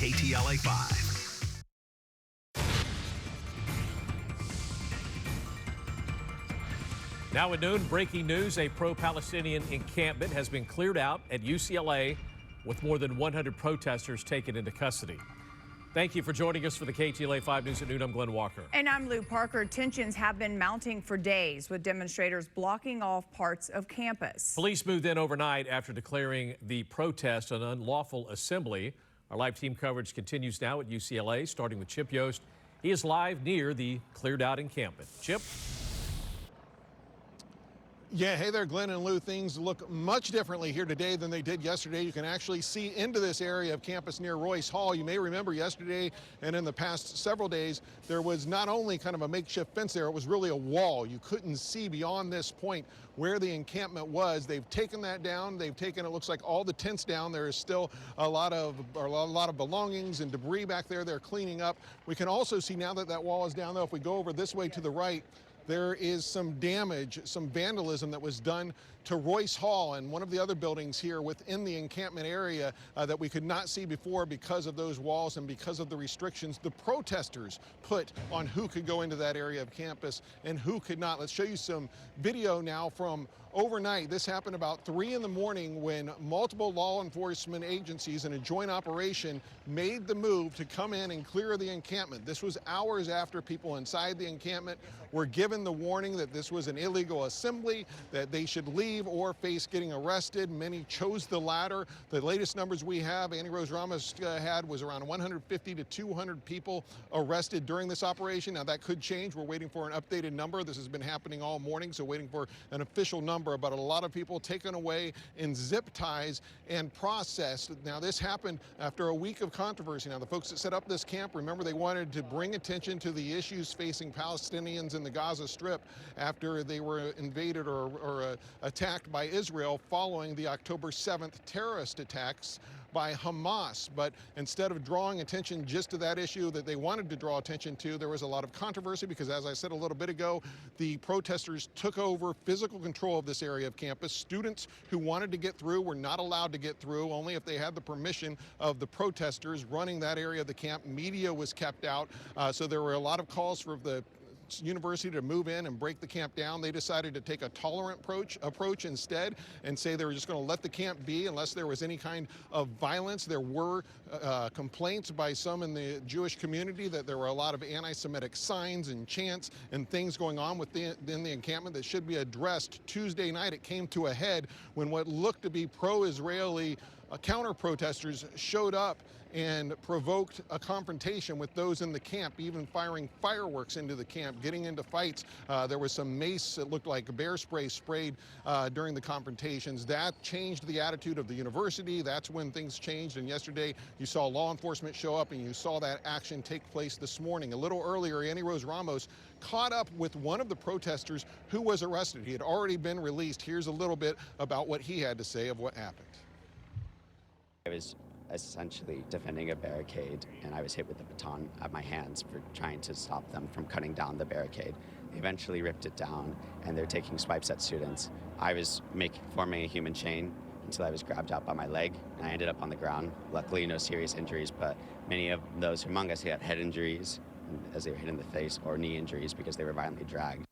KTLA 5. Now at noon, breaking news, a pro-Palestinian encampment has been cleared out at UCLA with more than 100 protesters taken into custody. Thank you for joining us for the KTLA 5 News at noon. I'm Glenn Walker. And I'm Lou Parker. Tensions have been mounting for days with demonstrators blocking off parts of campus. Police moved in overnight after declaring the protest an unlawful assembly. Our live team coverage continues now at UCLA, starting with Chip Yost. He is live near the cleared out encampment. Chip? Yeah, hey there, Glenn and Lou. Things look much differently here today than they did yesterday. You can actually see into this area of campus near Royce Hall. You may remember yesterday and in the past several days, there was not only kind of a makeshift fence there, it was really a wall. You couldn't see beyond this point where the encampment was. They've taken that down. They've taken, it looks like, all the tents down. There is still a lot of belongings and debris back there they're cleaning up. We can also see now that that wall is down, though, if we go over this way to the right, there is some damage, some vandalism that was done to Royce Hall and one of the other buildings here within the encampment area that we could not see before because of those walls and because of the restrictions the protesters put on who could go into that area of campus and who could not. Let's show you some video now from overnight. This happened about 3 in the morning when multiple law enforcement agencies in a joint operation made the move to come in and clear the encampment. This was hours after people inside the encampment were given the warning that this was an illegal assembly, that they should leave or face getting arrested. Many chose the latter. The latest numbers we have, Annie Rose Ramos had, was around 150 to 200 people arrested during this operation. Now that could change. We're waiting for an updated number. This has been happening all morning, so waiting for an official number. But a lot of people taken away in zip ties and processed. Now this happened after a week of controversy. Now the folks that set up this camp, remember, they wanted to bring attention to the issues facing Palestinians in the Gaza Strip after they were invaded or attacked by Israel following the October 7th terrorist attacks by Hamas. But instead of drawing attention just to that issue that they wanted to draw attention to, there was a lot of controversy because, as I said a little bit ago, the protesters took over physical control of this area of campus. Students who wanted to get through were not allowed to get through, only if they had the permission of the protesters running that area of the camp. Media was kept out, so there were a lot of calls for the university to move in and break the camp down. They decided to take a tolerant approach instead and say they were just going to let the camp be unless there was any kind of violence. There were complaints by some in the Jewish community that there were a lot of anti-Semitic signs and chants and things going on within the encampment that should be addressed. Tuesday night it came to a head when what looked to be pro-Israeli counter-protesters showed up and provoked a confrontation with those in the camp, even firing fireworks into the camp, getting into fights. There was some mace that looked like bear spray sprayed during the confrontations. That changed the attitude of the university. That's when things changed. And yesterday you saw law enforcement show up and you saw that action take place this morning. A little earlier, Annie Rose Ramos caught up with one of the protesters who was arrested. He had already been released. Here's a little bit about what he had to say of what happened. I was essentially defending a barricade, and I was hit with a baton at my hands for trying to stop them from cutting down the barricade. They eventually ripped it down, and they're taking swipes at students. I was forming a human chain until I was grabbed out by my leg, and I ended up on the ground. Luckily, no serious injuries, but many of those among us had head injuries as they were hit in the face, or knee injuries because they were violently dragged.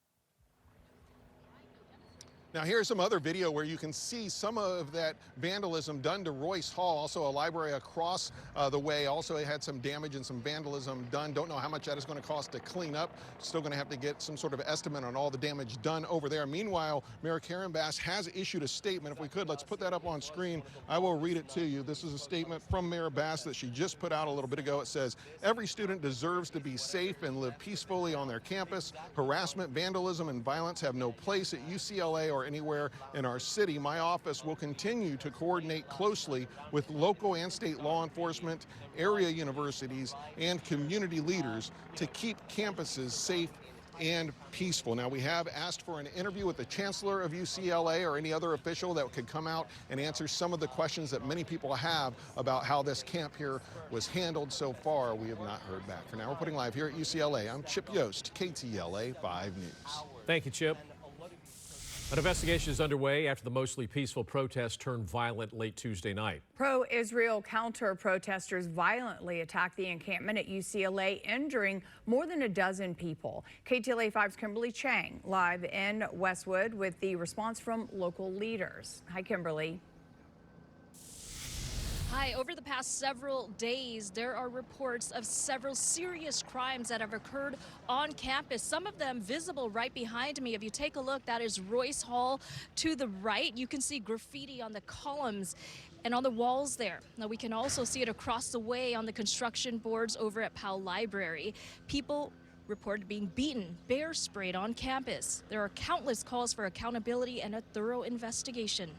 Now here's some other video where you can see some of that vandalism done to Royce Hall, also a library across the way. Also it had some damage and some vandalism done. Don't know how much that is going to cost to clean up. Still going to have to get some sort of estimate on all the damage done over there. Meanwhile, Mayor Karen Bass has issued a statement. If we could, let's put that up on screen. I will read it to you. This is a statement from Mayor Bass that she just put out a little bit ago. It says, every student deserves to be safe and live peacefully on their campus. Harassment, vandalism, and violence have no place at UCLA or anywhere in our city. My office will continue to coordinate closely with local and state law enforcement, area universities, and community leaders to keep campuses safe and peaceful. Now, we have asked for an interview with the chancellor of UCLA or any other official that could come out and answer some of the questions that many people have about how this camp here was handled so far. We have not heard back. For now, we're putting live here at UCLA. I'm Chip Yost, KTLA 5 News. Thank you, Chip. An investigation is underway after the mostly peaceful protest turned violent late Tuesday night. Pro-Israel counter-protesters violently attacked the encampment at UCLA, injuring more than a dozen people. KTLA 5's Kimberly Chang live in Westwood with the response from local leaders. Hi, Kimberly. Hi, over the past several days, there are reports of several serious crimes that have occurred on campus, some of them visible right behind me. If you take a look, that is Royce Hall to the right. You can see graffiti on the columns and on the walls there. Now, we can also see it across the way on the construction boards over at Powell Library. People reported being beaten, bear sprayed on campus. There are countless calls for accountability and a thorough investigation.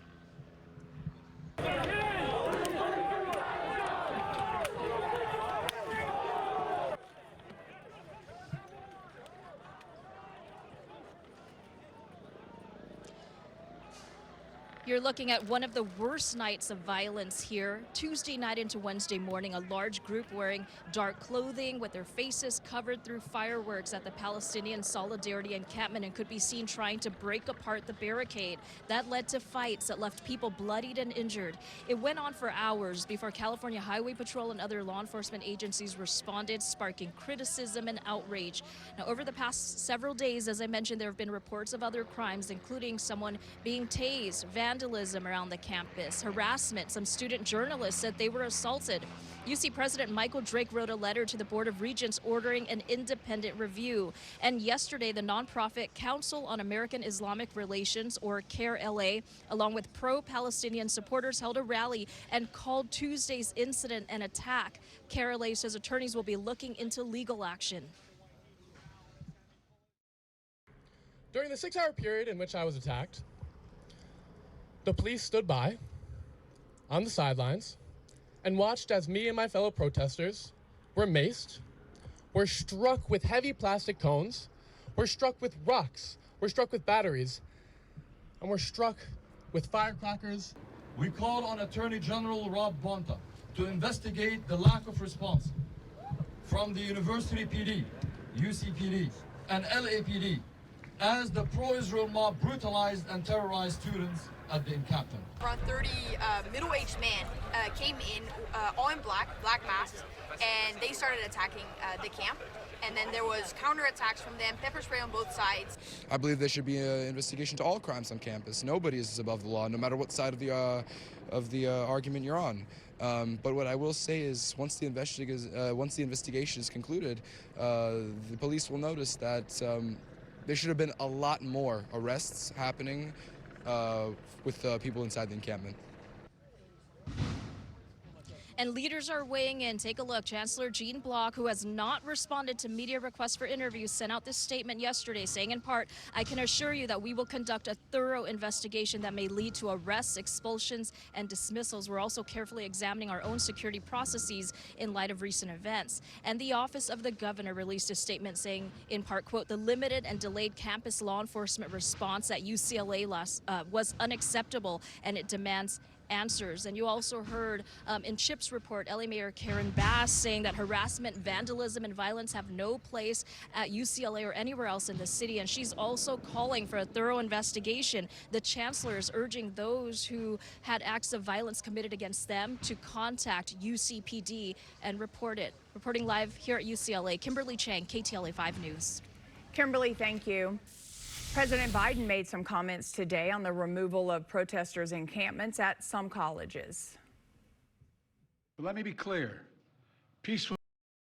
You're looking at one of the worst nights of violence here. Tuesday night into Wednesday morning, a large group wearing dark clothing with their faces covered through fireworks at the Palestinian Solidarity encampment and could be seen trying to break apart the barricade. That led to fights that left people bloodied and injured. It went on for hours before California Highway Patrol and other law enforcement agencies responded, sparking criticism and outrage. Now, over the past several days, as I mentioned, there have been reports of other crimes, including someone being tased, vandalism around the campus, harassment. Some student journalists said they were assaulted. UC President Michael Drake wrote a letter to the Board of Regents ordering an independent review. And yesterday, the nonprofit Council on American Islamic Relations, or CARE-LA, along with pro-Palestinian supporters, held a rally and called Tuesday's incident an attack. CARE-LA says attorneys will be looking into legal action. During the 6-hour period in which I was attacked, the police stood by on the sidelines and watched as me and my fellow protesters were maced, were struck with heavy plastic cones, were struck with rocks, were struck with batteries, and were struck with firecrackers. We call on Attorney General Rob Bonta to investigate the lack of response from the University PD, UCPD, and LAPD as the pro-Israel mob brutalized and terrorized students at the encampment. Around 30 middle-aged men came in all in black masks, and they started attacking the camp. And then there was counterattacks from them, pepper spray on both sides. I believe there should be an investigation to all crimes on campus. Nobody is above the law, no matter what side of the argument you're on. But what I will say is, once the investigation is concluded, the police will notice that there should have been a lot more arrests happening with people inside the encampment. And leaders are weighing in. Take a look. Chancellor Jean Block, who has not responded to media requests for interviews, sent out this statement yesterday saying, in part, "I can assure you that we will conduct a thorough investigation that may lead to arrests, expulsions, and dismissals. We're also carefully examining our own security processes in light of recent events." And the office of the governor released a statement saying, in part, quote, "The limited and delayed campus law enforcement response at UCLA was unacceptable, and it demands answers." And you also heard in Chip's report, LA Mayor Karen Bass saying that harassment, vandalism, and violence have no place at UCLA or anywhere else in the city. And she's also calling for a thorough investigation. The chancellor is urging those who had acts of violence committed against them to contact UCPD and report it. Reporting live here at UCLA, Kimberly Chang, KTLA 5 News. Kimberly, thank you. President Biden made some comments today on the removal of protesters' encampments at some colleges. But let me be clear. Peaceful